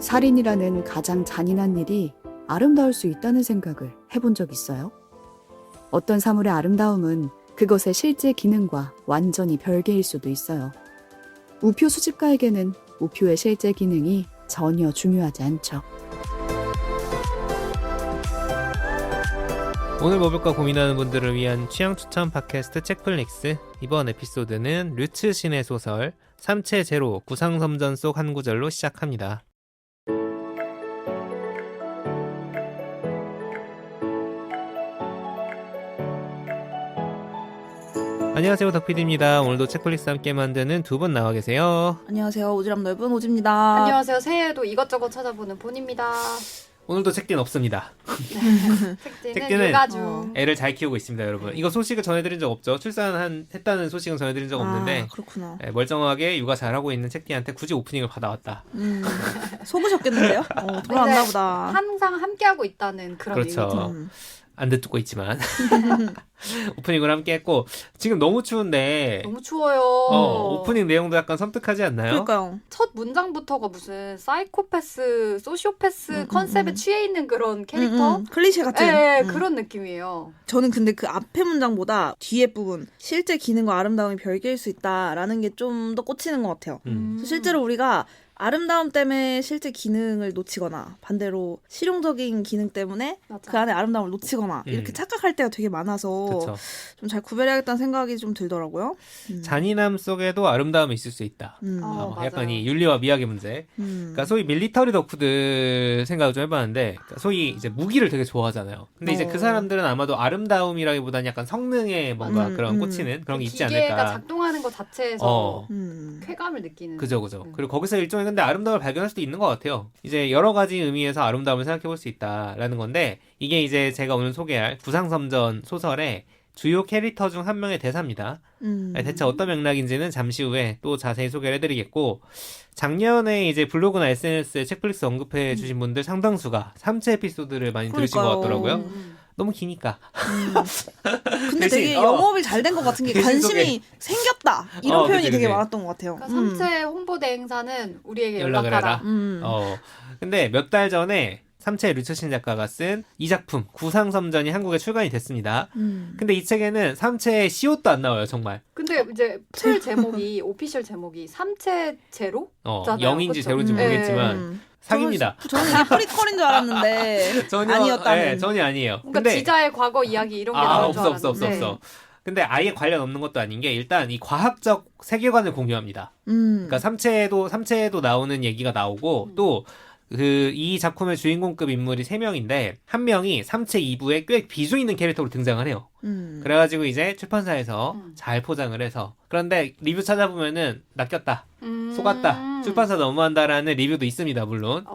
살인이라는 가장 잔인한 일이 아름다울 수 있다는 생각을 해본 적 있어요? 어떤 사물의 아름다움은 그것의 실제 기능과 완전히 별개일 수도 있어요. 우표 수집가에게는 우표의 실제 기능이 전혀 중요하지 않죠. 오늘 뭐 볼까 고민하는 분들을 위한 취향 추천 팟캐스트 책플릭스. 이번 에피소드는 류츠 신의 소설 삼체 제로 구상섬전 속 한 구절로 시작합니다. 안녕하세요, 덕PD입니다. 오늘도 책플릭스 함께 만드는 두 분 나와 계세요. 안녕하세요. 오지랖 넓은 오지입니다. 안녕하세요. 새해에도 이것저것 찾아보는 본입니다. 오늘도 책딘 없습니다. 책디는 책디는 육아 중. 애를 잘 키우고 있습니다, 여러분. 이거 소식을 전해드린 적 없죠? 출산했다는 소식은 전해드린 적 없는데 그렇구나. 멀쩡하게 육아 잘하고 있는 책디한테 굳이 오프닝을 받아왔다. 속으셨겠는데요? 돌아왔나 보다. 항상 함께하고 있다는 그런 그렇죠. 의미죠. 안 듣고 있지만 오프닝을 함께 했고, 지금 너무 추운데 너무 추워요. 오프닝 내용도 약간 섬뜩하지 않나요? 그러니까요. 첫 문장부터가 무슨 사이코패스, 소시오패스 컨셉에 취해 있는 그런 캐릭터? 클리셰 같은. 네, 그런 느낌이에요. 저는 근데 그 앞에 문장보다 뒤에 부분, 실제 기능과 아름다움이 별개일 수 있다라는 게 좀 더 꽂히는 것 같아요. 실제로 우리가 아름다움 때문에 실제 기능을 놓치거나 반대로 실용적인 기능 때문에 맞아. 그 안에 아름다움을 놓치거나 이렇게 착각할 때가 되게 많아서 좀 잘 구별해야겠다는 생각이 좀 들더라고요. 잔인함 속에도 아름다움이 있을 수 있다. 약간 맞아요. 이 윤리와 미학의 문제. 그러니까 소위 밀리터리 덕후들 생각을 좀 해봤는데, 그러니까 소위 이제 무기를 되게 좋아하잖아요. 근데 이제 그 사람들은 아마도 아름다움이라기보다는 약간 성능에 뭔가 그런 꽂히는 그런 게 있지 기계가 않을까. 작동하는 것 자체에서 쾌감을 느끼는. 그죠. 그리고 거기서 일종의 근데 아름다움을 발견할 수도 있는 것 같아요. 이제 여러 가지 의미에서 아름다움을 생각해 볼 수 있다라는 건데, 이게 이제 제가 오늘 소개할 구상섬전 소설의 주요 캐릭터 중 한 명의 대사입니다. 대체 어떤 맥락인지는 잠시 후에 또 자세히 소개를 해드리겠고, 작년에 이제 블로그나 SNS에 책플릭스 언급해 주신 분들 상당수가 3체 에피소드를 많이 들으신 것 같더라고요. 너무 기니까. 근데 대신, 되게 영업이 잘 된 것 같은 게 대신 관심이 생겼다. 이런 표현이 그치. 되게 많았던 것 같아요. 그러니까 삼체 홍보대 행사는 우리에게 연락을 연락하라. 해라. 근데 몇 달 전에 삼체 류처신 작가가 쓴 이 작품 구상섬전이 한국에 출간이 됐습니다. 근데 이 책에는 삼체의 시옷도 안 나와요, 정말. 근데 이제 풀 제목이 오피셜 제목이 삼체 제로? 잖아요. 0인지 그쵸? 제로인지 모르겠지만 사기입니다. 저는 이게 프리퀄인 줄 알았는데 아니었다는. 네, 전혀 아니에요. 뭔가 근데 지자의 과거 이야기 이런 게 나올 줄 알았는데. 없어. 근데 아예 관련 없는 것도 아닌 게, 일단 이 과학적 세계관을 공유합니다. 그러니까 삼체에도 나오는 얘기가 나오고, 또 이 작품의 주인공급 인물이 3명인데 한 명이 삼체 2부에 꽤 비중 있는 캐릭터로 등장을 해요. 그래가지고 이제 출판사에서 잘 포장을 해서, 그런데 리뷰 찾아보면은 낚였다, 속았다, 출판사 너무한다라는 리뷰도 있습니다, 물론.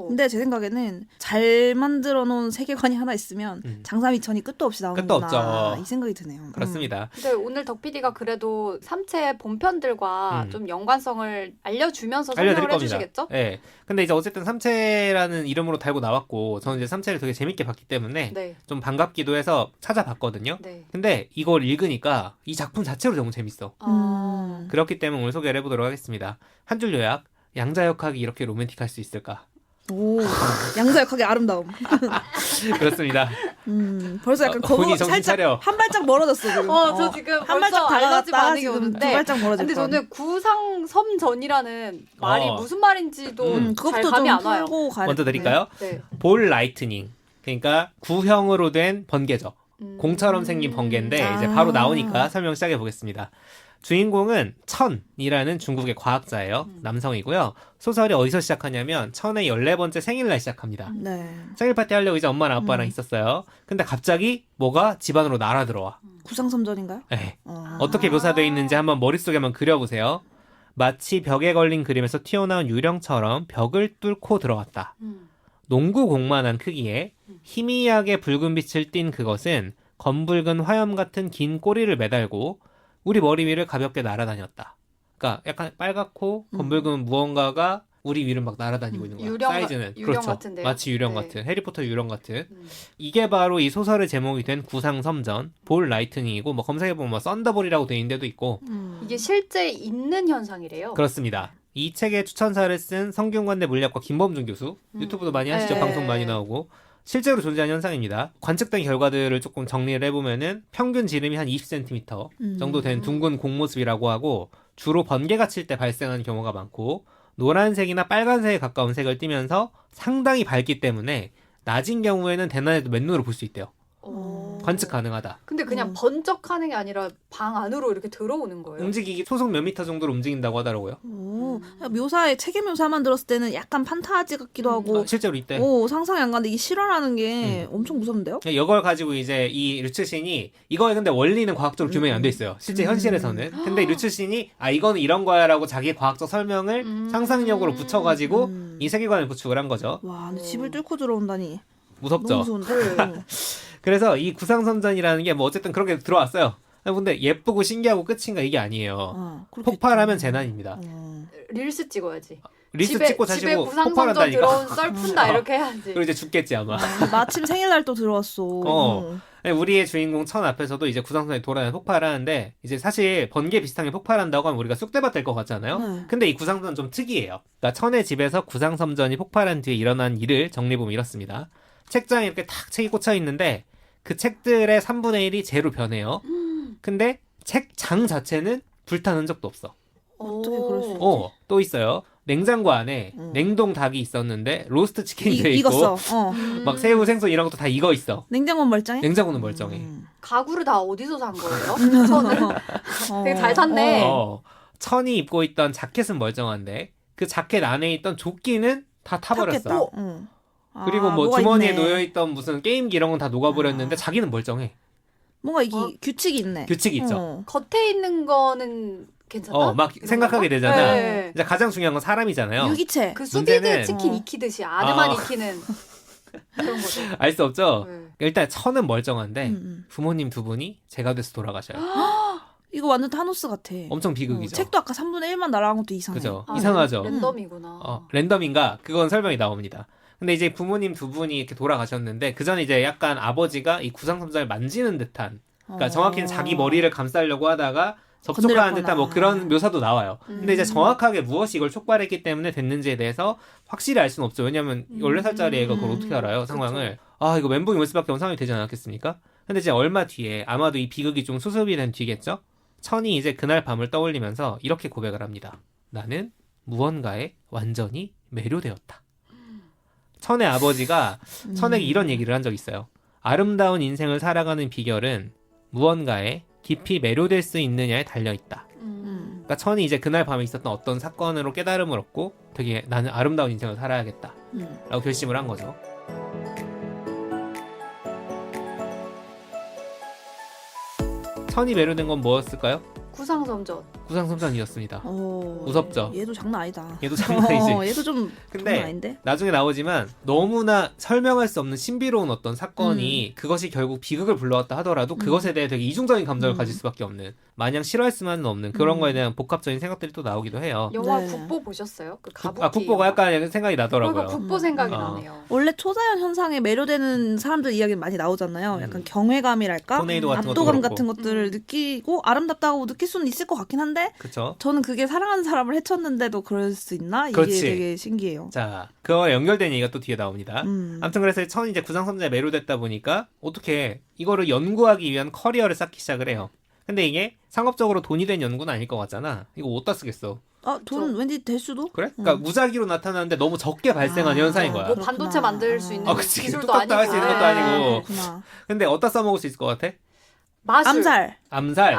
근데 제 생각에는 잘 만들어 놓은 세계관이 하나 있으면 장사 미천이 끝도 없이 끝도 나오는구나, 없죠. 이 생각이 드네요. 그렇습니다. 근데 오늘 덕PD가 그래도 삼체 본편들과 좀 연관성을 알려주면서 설명을 해주시겠죠? 네. 근데 이제 어쨌든 삼체라는 이름으로 달고 나왔고, 저는 이제 삼체를 되게 재밌게 봤기 때문에 네. 좀 반갑기도 해서 찾아봤거든요. 네. 근데 이걸 읽으니까 이 작품 자체로 너무 재밌어. 그렇기 때문에 오늘 소개를 해보도록 하겠습니다. 한 줄 요약. 양자역학이 이렇게 로맨틱할 수 있을까? 오, 양자역학의 아름다움. 그렇습니다. 벌써 약간 본인이 정신 살짝 차려. 한 발짝 멀어졌어 지금. 저 지금 한 벌써 발짝 알러지 다가갔다 반응이 지금 오는데. 두 발짝 멀어질 근데 뻔. 저는 구상섬전이라는 말이 무슨 말인지도 잘 그것부터 감이 좀 안 와요. 풀고 가야 먼저 드릴까요? 네. 볼 라이트닝. 그러니까 구형으로 된 번개죠. 공처럼 생긴 번개인데 이제 바로 나오니까 설명 시작해 보겠습니다. 주인공은 천이라는 중국의 과학자예요. 남성이고요. 소설이 어디서 시작하냐면 천의 14번째 생일날 시작합니다. 네. 생일 파티 하려고 이제 엄마랑 아빠랑 있었어요. 근데 갑자기 뭐가 집안으로 날아 들어와. 구상섬전인가요? 네. 어떻게 묘사되어 있는지 한번 머릿속에만 그려보세요. 마치 벽에 걸린 그림에서 튀어나온 유령처럼 벽을 뚫고 들어왔다. 농구공만한 크기에 희미하게 붉은 빛을 띤 그것은 검붉은 화염 같은 긴 꼬리를 매달고 우리 머리 위를 가볍게 날아다녔다. 그러니까 약간 빨갛고 검붉은 무언가가 우리 위를 막 날아다니고 있는 거야. 사이즈는. 유령 그렇죠. 같은데요? 마치 유령 네. 같은, 해리포터 유령 같은. 이게 바로 이 소설의 제목이 된 구상섬전, 볼 라이트닝이고, 뭐 검색해보면 뭐 썬더볼이라고 돼 있는 데도 있고. 이게 실제 있는 현상이래요. 그렇습니다. 이 책의 추천사를 쓴 성균관대 물리학과 김범준 교수, 유튜브도 많이 하시죠. 네. 방송 많이 나오고. 실제로 존재하는 현상입니다. 관측된 결과들을 조금 정리를 해보면은 평균 지름이 한 20cm 정도 된 둥근 공모습이라고 하고 주로 번개가 칠 때 발생하는 경우가 많고 노란색이나 빨간색에 가까운 색을 띠면서 상당히 밝기 때문에 낮인 경우에는 대낮에도 맨눈으로 볼 수 있대요. 오. 관측 가능하다. 근데 그냥 번쩍하는 게 아니라 방 안으로 이렇게 들어오는 거예요. 움직이기 소속 몇 미터 정도로 움직인다고 하더라고요. 오, 묘사에 책의 묘사만 들었을 때는 약간 판타지 같기도 하고 실제로 이때. 상상이 안 가는데 이게 실화라는 게 엄청 무섭는데요? 이걸 가지고 이제 이 류츠신이 이거에 근데 원리는 과학적으로 규명이 안 돼 있어요. 실제 현실에서는. 근데 류츠신이 이거는 이런 거야라고 자기 과학적 설명을 상상력으로 붙여가지고 이 세계관을 구축을 한 거죠. 와, 근데 집을 뚫고 들어온다니 무섭죠. 너무 무서운데. 그래서 이 구상선전이라는 게 뭐 어쨌든 그렇게 들어왔어요. 근데 예쁘고 신기하고 끝인가 이게 아니에요. 그렇겠지. 폭발하면 재난입니다. 릴스 찍어야지. 리스 찍고 다시 집에 뭐 구상선전 폭발한다니까. 들어온 썰푼다 이렇게 해야지. 그리고 이제 죽겠지 아마. 마침 생일날 또 들어왔어. 우리의 주인공 천 앞에서도 이제 구상선이 돌아다니 폭발을 하는데 이제 사실 번개 비슷하게 폭발한다고 하면 우리가 쑥대밭 될 것 같잖아요. 네. 근데 이 구상선은 좀 특이해요. 그러니까 천의 집에서 구상선전이 폭발한 뒤에 일어난 일을 정리해보면 이렇습니다. 책장에 이렇게 탁 책이 꽂혀 있는데 그 책들의 3분의 1이 재로 변해요. 근데 책장 자체는 불타는 적도 없어. 어떻게 그럴 수 있지? 또 있어요. 냉장고 안에 냉동 닭이 있었는데 로스트 치킨이 돼 있고 익었어. 막 새우, 생선 이런 것도 다 익어 있어. 냉장고는 멀쩡해? 냉장고는 멀쩡해. 가구를 다 어디서 산 거예요? 저는 되게 잘 샀네. 천이 입고 있던 자켓은 멀쩡한데 그 자켓 안에 있던 조끼는 다 타버렸어. 탔겠다. 그리고 뭐 뭐가 주머니에 있네. 놓여있던 무슨 게임기 이런 건 다 녹아버렸는데 자기는 멀쩡해. 뭔가 이게 규칙이 있네. 규칙이 있죠. 겉에 있는 거는 괜찮아? 막 이런 생각하게 거? 되잖아. 네. 이제 가장 중요한 건 사람이잖아요. 유기체. 그 수비드 문제는- 치킨 익히듯이 안에만 익히는 그런 거죠. 알 수 없죠. 네. 일단 천은 멀쩡한데 음. 부모님 두 분이 제가 돼서 돌아가셔요. 이거 완전 타노스 같아. 엄청 비극이죠. 책도 아까 3분의 1만 날아간 것도 이상해. 그죠? 아, 이상하죠. 랜덤이구나. 랜덤인가? 그건 설명이 나옵니다. 근데 이제 부모님 두 분이 이렇게 돌아가셨는데 그 전에 이제 약간 아버지가 이 구상선전을 만지는 듯한, 그러니까 정확히는 자기 머리를 감싸려고 하다가 접촉하는 건드렸구나. 듯한 뭐 그런 묘사도 나와요. 근데 이제 정확하게 무엇이 이걸 촉발했기 때문에 됐는지에 대해서 확실히 알 수는 없죠. 왜냐하면 14살짜리 애가 그걸 어떻게 알아요, 상황을. 이거 멘붕이 올 수밖에 없는 상황이 되지 않았겠습니까? 근데 이제 얼마 뒤에, 아마도 이 비극이 좀 수습이 된 뒤겠죠? 천이 이제 그날 밤을 떠올리면서 이렇게 고백을 합니다. 나는 무언가에 완전히 매료되었다. 천의 아버지가 천에게 이런 얘기를 한 적이 있어요. 아름다운 인생을 살아가는 비결은 무언가에 깊이 매료될 수 있느냐에 달려있다. 그러니까 천이 이제 그날 밤에 있었던 어떤 사건으로 깨달음을 얻고 되게 나는 아름다운 인생을 살아야겠다 라고 결심을 한 거죠. 천이 매료된 건 뭐였을까요? 구상선전. 구상선전이었습니다. 무섭죠? 얘도 장난 아니다. 얘도 장난이지. 얘도 좀 근데 장난 아닌데? 나중에 나오지만 너무나 설명할 수 없는 신비로운 어떤 사건이 그것이 결국 비극을 불러왔다 하더라도 그것에 대해 되게 이중적인 감정을 가질 수밖에 없는, 마냥 싫어할 수만은 없는 그런 거에 대한 복합적인 생각들이 또 나오기도 해요. 영화 네. 국보 보셨어요? 그 가부키. 국보가 영화. 약간 생각이 나더라고요. 그러니까 국보 생각이 어. 나네요. 원래 초자연 현상에 매료되는 사람들 이야기는 많이 나오잖아요. 약간 경외감이랄까? 토네이도 같은 것도 압도감 그렇고. 같은 것들을 느끼고 아름답다고 느낄 수는 있을 것 같긴 한데 그쵸? 저는 그게 사랑하는 사람을 해쳤는데도 그럴 수 있나? 이게 그렇지. 되게 신기해요. 자, 그거와 연결된 얘기가 또 뒤에 나옵니다. 음. 아무튼 그래서 천이 이제 구상선전에 매료됐다 보니까 어떻게 이거를 연구하기 위한 커리어를 쌓기 시작을 해요. 근데 이게 상업적으로 돈이 된 연구는 아닐 것 같잖아. 이거 어디다 쓰겠어? 돈 왠지 될 수도? 그래? 그러니까 무작위로 나타나는데 너무 적게 발생한 현상인 거야. 뭐 그렇구나. 반도체 만들 수 있는 그치. 기술도 뚝딱도 아니고. 할수 있는 것도 아니고. 그렇구나. 근데 어디다 써먹을 수 있을 것 같아? 마술. 암살. 암살?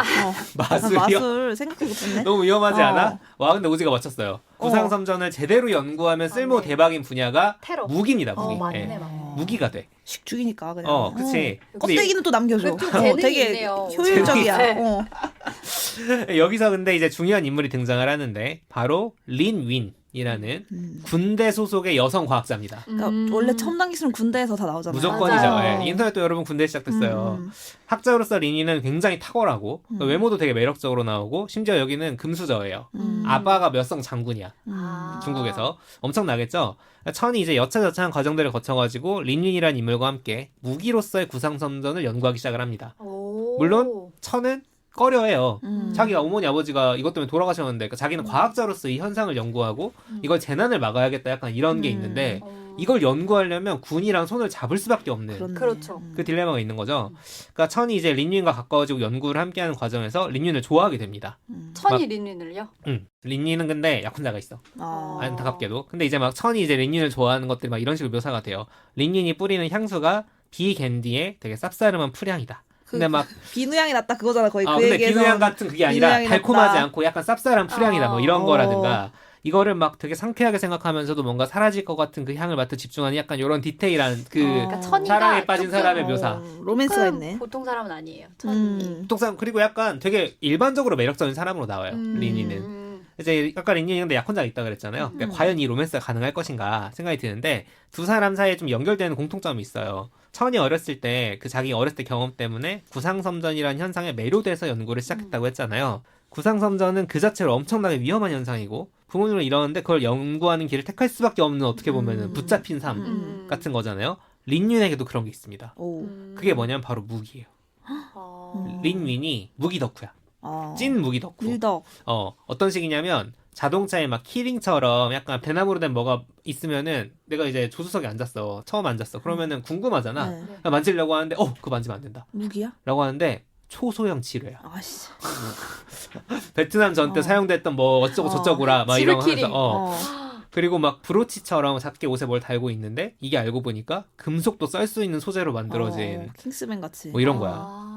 마술이요? 마술 생각도 못했네. 너무 위험하지 어. 않아? 와, 근데 오지가 맞췄어요. 구상선전을 제대로 연구하면 쓸모 맞네. 대박인 분야가 테러. 무기입니다, 무기. 맞네, 예. 맞네. 무기가 돼. 식 죽이니까 그냥. 그치. 근데 껍데기는 또 남겨줘. 그 재능이 되게 있네요. 효율적이야. 재능이 여기서 근데 이제 중요한 인물이 등장을 하는데 바로 린 윈이라는 군대 소속의 여성 과학자입니다. 그러니까 원래 첨단 기술은 군대에서 다 나오잖아요. 무조건이죠. 맞아요. 예. 인터넷도 여러분 군대 시작됐어요. 음. 학자로서 린이는 굉장히 탁월하고 외모도 되게 매력적으로 나오고 심지어 여기는 금수저예요. 아빠가 몇 성 장군이야. 아. 중국에서. 엄청나겠죠? 천이 이제 여차저차한 과정들을 거쳐가지고 린윈이라는 인물과 함께 무기로서의 구상선전을 연구하기 시작을 합니다. 오. 물론 천은 꺼려해요. 자기가 어머니 아버지가 이것 때문에 돌아가셨는데 그러니까 자기는 과학자로서 이 현상을 연구하고 이걸 재난을 막아야겠다 약간 이런 게 있는데 이걸 연구하려면 군이랑 손을 잡을 수밖에 없는 그렇네. 그렇죠. 그 딜레마가 있는 거죠. 그러니까 천이 이제 린윈과 가까워지고 연구를 함께하는 과정에서 린윈을 좋아하게 됩니다. 천이 린윈을요? 린윈은 근데 약혼자가 있어. 아. 안타깝게도. 근데 이제 막 천이 이제 린윈을 좋아하는 것들이 막 이런 식으로 묘사가 돼요. 린윈이 뿌리는 향수가 비겐디의 되게 쌉싸름한 풀향이다. 근데 막 비누향이 났다 그거잖아 거의 그 근데 얘기에서. 비누향 같은 그게 아니라 비누향이 달콤하지 났다. 않고 약간 쌉쌀한 풀향이다 뭐 이런 거라든가 이거를 막 되게 상쾌하게 생각하면서도 뭔가 사라질 것 같은 그 향을 맡아 집중하는 약간 이런 디테일한 그 그러니까 천이가 사랑에 빠진 조금, 사람의 묘사. 로맨스가 있네. 보통 사람은 아니에요. 천이. 독상 그리고 약간 되게 일반적으로 매력적인 사람으로 나와요. 린이는. 이제 아까 린이 근데 약혼자가 있다 그랬잖아요. 그러니까 과연 이 로맨스가 가능할 것인가 생각이 드는데 두 사람 사이에 좀 연결되는 공통점이 있어요. 천이 어렸을 때 그 자기 어렸을 때 경험 때문에 구상섬전이라는 현상에 매료돼서 연구를 시작했다고 했잖아요. 구상섬전은 그 자체로 엄청나게 위험한 현상이고 부모님을 잃었는데 그걸 연구하는 길을 택할 수밖에 없는 어떻게 보면은 붙잡힌 삶 같은 거잖아요. 린윈에게도 그런 게 있습니다. 오. 그게 뭐냐면 바로 무기예요. 린윈이 무기 덕후야. 찐 무기 덕후. 밀덕. 어떤 식이냐면 자동차에 막 키링처럼 약간 배나무로 된 뭐가 있으면은 내가 이제 조수석에 앉았어. 처음 앉았어. 그러면은 궁금하잖아. 네. 그러니까 만지려고 하는데 그거 만지면 안 된다. 무기야? 라고 하는데 초소형 지뢰야. 아씨. 베트남 전때 사용됐던 뭐 어쩌고 저쩌고라 막 이런 거 지뢰 하면서 그리고 막 브로치처럼 작게 옷에 뭘 달고 있는데 이게 알고 보니까 금속도 썰 수 있는 소재로 만들어진 킹스맨 같이. 뭐 이런 거야.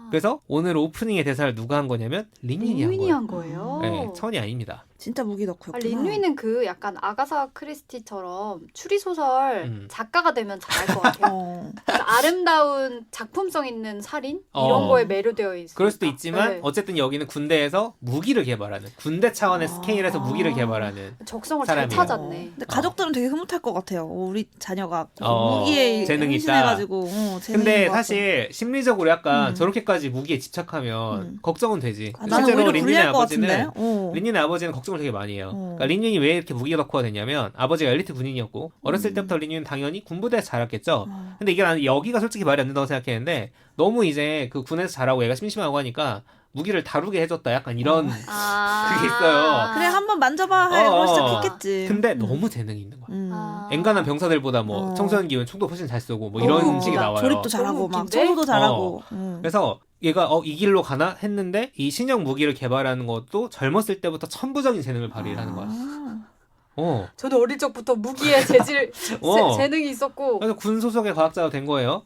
그래서 오늘 오프닝의 대사를 누가 한 거냐면 린윈이 한 거예요. 거예요. 네, 천이 아닙니다. 진짜 무기 덕후였구나. 린윈은 그 약간 아가사 크리스티처럼 추리 소설 작가가 되면 잘할 것 같아요. 그러니까 아름다운 작품성 있는 살인 이런 거에 매료되어 있어요. 그럴 수도 있지만 네. 어쨌든 여기는 군대에서 무기를 개발하는 군대 차원의 스케일에서 무기를 개발하는 적성을 사람이에요. 잘 찾았네. 근데 가족들은 되게 흐뭇할 것 같아요. 우리 자녀가 어, 무기에 재능이 있다. 헌신해가지고 재능인 근데 것 같고. 사실 심리적으로 약간 저렇게까지 무기에 집착하면 걱정은 되지. 나는 오히려 불리할 것 같은데. 린윈의 아버지는 걱정을 되게 많이 해요. 그러니까 린윈이 왜 이렇게 무기 덕후가 됐냐면 아버지가 엘리트 군인이었고 어렸을 때부터 린윈은 당연히 군부대에서 자랐겠죠. 근데 이게 나는 여기가 솔직히 말이 안 된다고 생각했는데 너무 이제 그 군에서 자라고 얘가 심심하고 하니까 무기를 다루게 해줬다 약간 이런 그게 있어요. 그래 한번 만져봐 하고 시작했겠지. 근데 너무 재능이 있는 거야. 엔간한 병사들보다 뭐 청소년 기운 총도 훨씬 잘 쏘고 뭐 이런 식이 나와요. 조립도 잘하고 막 웃긴데? 청소도 잘하고. 그래서 얘가 이 길로 가나 했는데 이 신형 무기를 개발하는 것도 젊었을 때부터 천부적인 재능을 발휘를 하는 거야. 저도 어릴 적부터 무기에 재능이 있었고. 그래서 군 소속의 과학자가 된 거예요.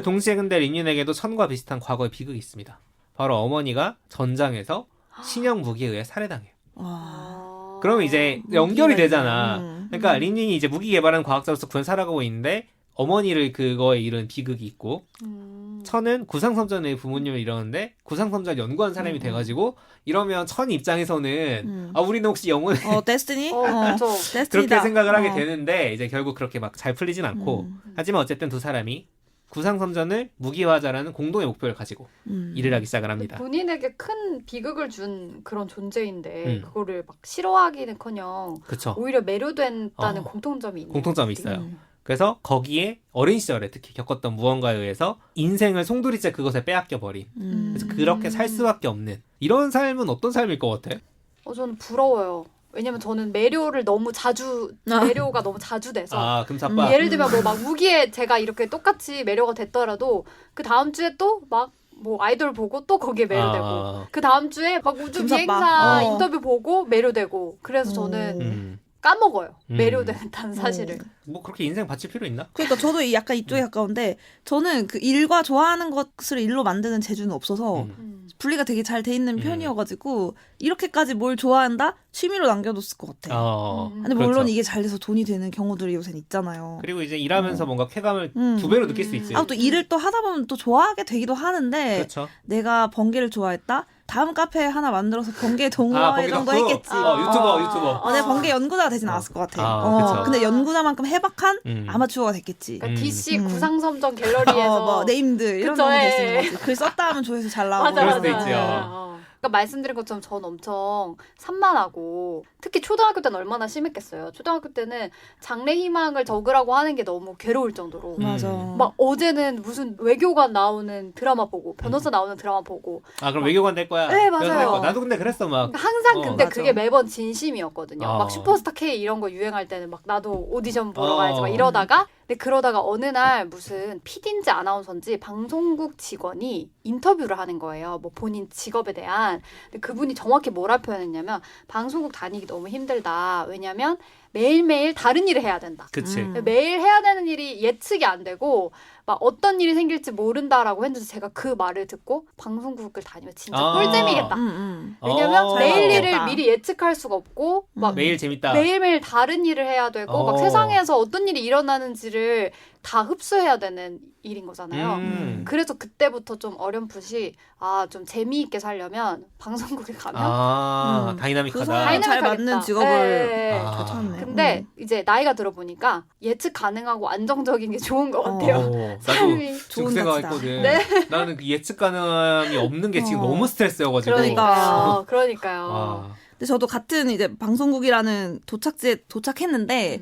동시에 근데 린윈에게도 천과 비슷한 과거의 비극이 있습니다. 바로 어머니가 전장에서 신형 무기에 의해 살해당해요. 그러면 이제 연결이 되잖아. 그러니까 린윈이 이제 무기 개발하는 과학자로서 군 살아가고 있는데 어머니를 그거에 이른 비극이 있고 천은 구상섬전의 부모님을 잃었는데 구상섬전 연구한 사람이 돼가지고 이러면 천 입장에서는 우리는 혹시 영혼 데스티니? 그렇죠. 데스티니다. 그렇게 생각을 하게 되는데 이제 결국 그렇게 막 잘 풀리진 않고 하지만 어쨌든 두 사람이 구상섬전을 무기화하자라는 공동의 목표를 가지고 일을 하기 시작을 합니다. 본인에게 큰 비극을 준 그런 존재인데 그거를 막 싫어하기는커녕 그쵸. 오히려 매료된다는 공통점이 있네요. 공통점이 있어요. 그래서 거기에 어린 시절에 특히 겪었던 무언가에 의해서 인생을 송두리째 그것에 빼앗겨버린 그래서 그렇게 살 수밖에 없는 이런 삶은 어떤 삶일 것 같아? 저는 부러워요. 왜냐면 저는 매료가 너무 자주 돼서 금사빠. 예를 들면 뭐 막 무기에 제가 이렇게 똑같이 매료가 됐더라도 그 다음 주에 또 막 뭐 아이돌 보고 또 거기에 매료되고 그 다음 주에 막 우주 금사빠. 비행사 인터뷰 보고 매료되고 그래서 저는 까먹어요. 매료된다는 사실을. 뭐 그렇게 인생 바칠 필요 있나? 그러니까 저도 약간 이쪽에 가까운데 저는 그 일과 좋아하는 것을 일로 만드는 재주는 없어서 분리가 되게 잘 돼 있는 편이어가지고 이렇게까지 뭘 좋아한다? 취미로 남겨뒀을 것 같아요. 근데 물론 그렇죠. 이게 잘 돼서 돈이 되는 경우들이 요새는 있잖아요. 그리고 이제 일하면서 뭔가 쾌감을 두 배로 느낄 수 있지. 또 일을 또 하다 보면 또 좋아하게 되기도 하는데 그렇죠. 내가 번개를 좋아했다? 다음 카페 하나 만들어서 번개 동호회 정도 했겠지. 유튜버. 내 번개 연구자가 되진 않았을 것 같아. 그쵸. 근데 연구자만큼 해박한 아마추어가 됐겠지. 그러니까 DC 구상섬전 갤러리에서 네임드 이런 그쵸, 거 예. 됐으면 거지. 글 썼다 하면 조회수 잘 나오고. 그럴 수도 맞아. 있지요. 그러니까 말씀드린 것처럼 전 엄청 산만하고 특히 초등학교 때는 얼마나 심했겠어요. 초등학교 때는 장래 희망을 적으라고 하는 게 너무 괴로울 정도로 맞아. 막 어제는 무슨 외교관 나오는 드라마 보고 변호사 나오는 드라마 보고 그럼 외교관 될 거야. 네, 변호사 될 맞아요. 거야. 나도 근데 그랬어 막. 항상 근데 맞아. 그게 매번 진심이었거든요. 어. 막 슈퍼스타 K 이런 거 유행할 때는 막 나도 오디션 보러 어. 가야지 막 이러다가 근데 그러다가 어느 날 무슨 PD인지 아나운서인지 방송국 직원이 인터뷰를 하는 거예요. 뭐 본인 직업에 대한. 근데 그분이 정확히 뭐라 표현했냐면 방송국 다니기 너무 힘들다. 왜냐면 매일매일 다른 일을 해야 된다. 그치. 매일 해야 되는 일이 예측이 안 되고 막 어떤 일이 생길지 모른다라고 했는데 제가 그 말을 듣고 방송국을 다니면 진짜 꿀잼이겠다. 왜냐면 매일 맞겠다. 일을 미리 예측할 수가 없고 막 매일 재밌다. 매일매일 다른 일을 해야 되고 막 세상에서 어떤 일이 일어나는지를 다 흡수해야 되는 일인 거잖아요. 그래서 그때부터 좀 어렴풋이 좀 재미있게 살려면 방송국에 가면 다이나믹하다. 그 상황에 잘 맞는 직업을 네. 잘 찾네. 근데 이제 나이가 들어보니까 예측 가능하고 안정적인 게 좋은 것 같아요. 나도 삶이 좋은 좋은 생각했거든. 네. 나는 그 예측 가능함이 없는 게 지금 너무 스트레스여가지고. 그러니까요. 근데 저도 같은 이제 방송국이라는 도착지에 도착했는데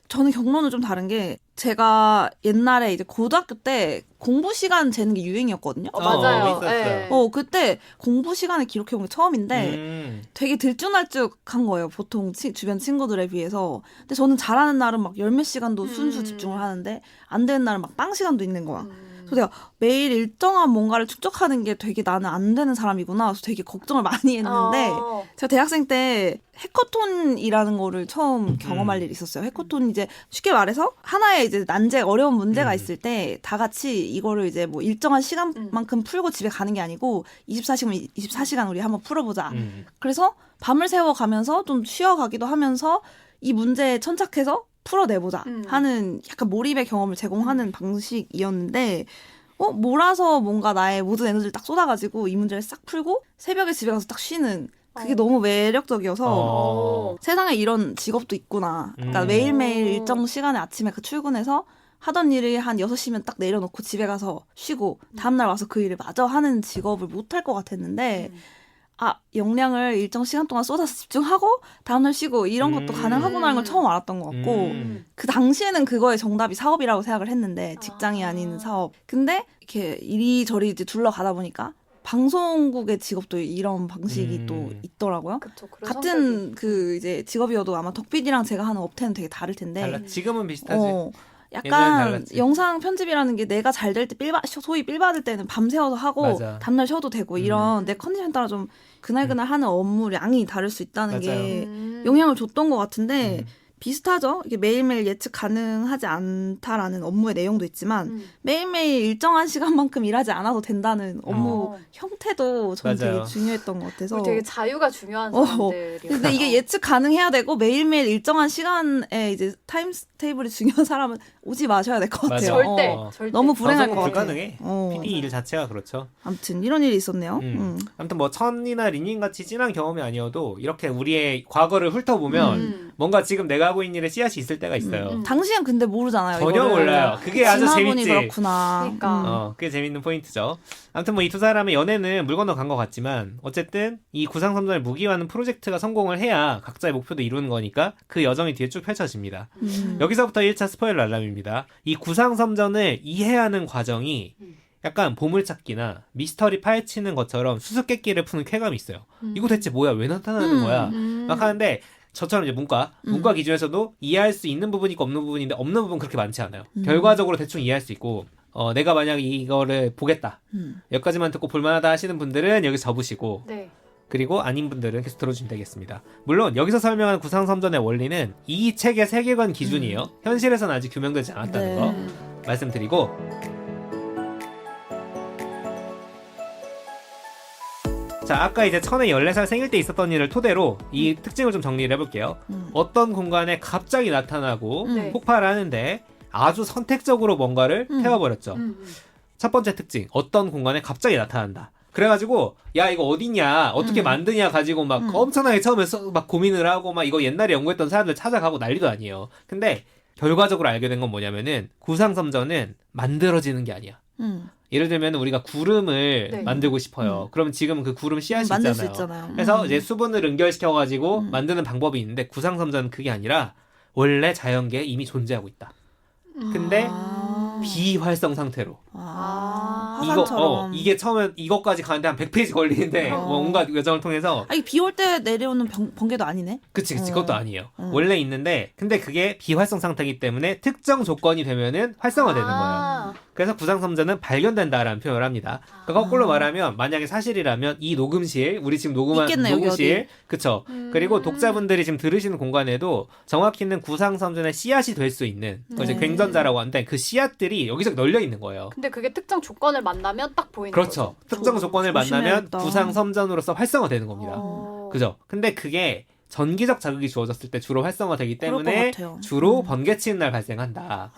저는 경로는 좀 다른 게 제가 옛날에 이제 고등학교 때 공부 시간 재는 게 유행이었거든요. 맞아요. 있었어요. 그때 공부 시간을 기록해본 게 처음인데 되게 들쭉날쭉한 거예요. 보통 주변 친구들에 비해서. 근데 저는 잘하는 날은 막 열 몇 시간도 순수 집중을 하는데 안 되는 날은 막 빵 시간도 있는 거야. 그래서 내가 매일 일정한 뭔가를 축적하는 게 되게 나는 안 되는 사람이구나. 그래서 되게 걱정을 많이 했는데 제가 대학생 때 해커톤이라는 거를 처음 경험할 일이 있었어요. 해커톤 이제 쉽게 말해서 하나의 이제 난제 어려운 문제가 있을 때 다 같이 이거를 이제 뭐 일정한 시간만큼 풀고 집에 가는 게 아니고 24시간 24시간 우리 한번 풀어보자. 그래서 밤을 새워가면서 좀 쉬어가기도 하면서 이 문제에 천착해서 풀어내보자 하는 약간 몰입의 경험을 제공하는 방식이었는데 몰아서 뭔가 나의 모든 에너지를 딱 쏟아가지고 이 문제를 싹 풀고 새벽에 집에 가서 딱 쉬는 그게 너무 매력적이어서 세상에 이런 직업도 있구나. 그러니까 매일매일 일정 시간에 아침에 출근해서 하던 일을 한 6시면 딱 내려놓고 집에 가서 쉬고 다음날 와서 그 일을 마저 하는 직업을 못할 것 같았는데 역량을 일정 시간 동안 쏟아서 집중하고 다음날 쉬고 이런 것도 가능하구나라는 걸 처음 알았던 것 같고 그 당시에는 그거의 정답이 사업이라고 생각을 했는데 직장이 아닌 사업. 근데 이렇게 이리저리 이제 둘러가다 보니까 방송국의 직업도 이런 방식이 또 있더라고요. 그쵸, 같은 그 이제 직업이어도 아마 덕비디랑 제가 하는 업태는 되게 다를 텐데. 지금은 비슷하지. 약간 영상 편집이라는 게 내가 잘 될 때 소위 빌 받을 때는 밤새워서 하고 맞아. 다음날 쉬어도 되고 이런 내 컨디션 따라 좀 그날그날 하는 업무량이 다를 수 있다는 맞아요. 게 영향을 줬던 것 같은데 비슷하죠. 이게 매일매일 예측 가능하지 않다라는 업무의 내용도 있지만 매일매일 일정한 시간만큼 일하지 않아도 된다는 업무 형태도 저는 맞아요. 되게 중요했던 것 같아서 되게 자유가 중요한 사람들이요. 근데 이게 예측 가능해야 되고 매일매일 일정한 시간에 이제 타임 테이블이 중요한 사람은 오지 마셔야 될 것 같아요. 절대. 너무 불행할 것 방송은 같아요. 불가능해. PD 일 자체가 그렇죠. 아무튼 이런 일이 있었네요. 아무튼 뭐 천이나 린님 같이 진한 경험이 아니어도 이렇게 우리의 과거를 훑어보면 뭔가 지금 내가 하고 있는 일에 씨앗이 있을 때가 있어요. 당시엔 근데 모르잖아요. 전혀 이거를. 몰라요. 그게 아주 지나보니 재밌지. 그렇구나. 그러니까. 그게 재밌는 포인트죠. 아무튼 뭐 이 두 사람의 연애는 물 건너 간 것 같지만 어쨌든 이 구상섬전을 무기화하는 프로젝트가 성공을 해야 각자의 목표도 이루는 거니까 그 여정이 뒤에 쭉 펼쳐집니다. 여기서부터 1차 스포일러 알람입니다. 이 구상섬전을 이해하는 과정이 약간 보물찾기나 미스터리 파헤치는 것처럼 수수께끼를 푸는 쾌감이 있어요. 이거 대체 뭐야? 왜 나타나는 거야? 막 하는데 저처럼 이제 문과 기준에서도 이해할 수 있는 부분이 있고 없는 부분인데 없는 부분 그렇게 많지 않아요. 결과적으로 대충 이해할 수 있고 내가 만약 이거를 보겠다. 여기까지만 듣고 볼만하다 하시는 분들은 여기서 접으시고 네. 그리고 아닌 분들은 계속 들어주시면 되겠습니다. 물론 여기서 설명하는 구상섬전의 원리는 이 책의 세계관 기준이에요. 현실에서는 아직 규명되지 않았다는 거 말씀드리고 자, 아까 이제 천의 14살 생일 때 있었던 일을 토대로 이 특징을 좀 정리를 해볼게요. 어떤 공간에 갑자기 나타나고 폭발을 하는데 아주 선택적으로 뭔가를 태워버렸죠. 첫 번째 특징, 어떤 공간에 갑자기 나타난다. 그래가지고 야 이거 어디냐 어떻게 만드냐 가지고 막 엄청나게 처음에 막 고민을 하고 막 이거 옛날에 연구했던 사람들 찾아가고 난리도 아니에요. 근데 결과적으로 알게 된 건 뭐냐면은 구상섬전은 만들어지는 게 아니야. 예를 들면 우리가 구름을 네. 만들고 싶어요. 그러면 지금 그 구름 씨앗이 만들 수 있잖아요. 있잖아요. 그래서 이제 수분을 연결시켜가지고 만드는 방법이 있는데 구상섬전은 그게 아니라 원래 자연계에 이미 존재하고 있다. 근데 비활성 상태로. 화산처럼. 이게 처음에 이것까지 가는데 한 100페이지 걸리는데 뭔가 여정을 통해서 이게 비 올 때 내려오는 번개도 아니네. 그치 그것도 아니에요. 원래 있는데 근데 그게 비활성 상태이기 때문에 특정 조건이 되면은 활성화되는 거예요. 그래서 구상섬전은 발견된다라는 표현을 합니다. 그러니까 거꾸로 말하면 만약에 사실이라면 이 녹음실 우리 지금 녹음한 있겠네, 여기 녹음실 그쵸. 그리고 독자분들이 지금 들으시는 공간에도 정확히는 구상섬전의 씨앗이 될 수 있는 그걸 이제 굉전자라고 하는데 그 씨앗들이 여기저기 널려 있는 거예요. 근데 그게 특정 조건을 만나면 딱 보이는 그렇죠. 거죠. 특정 조건을 만나면 조심해야겠다. 구상섬전으로서 활성화되는 겁니다. 어. 그죠? 근데 그게 전기적 자극이 주어졌을 때 주로 활성화되기 그럴 것 때문에 같아요. 주로 번개 치는 날 발생한다.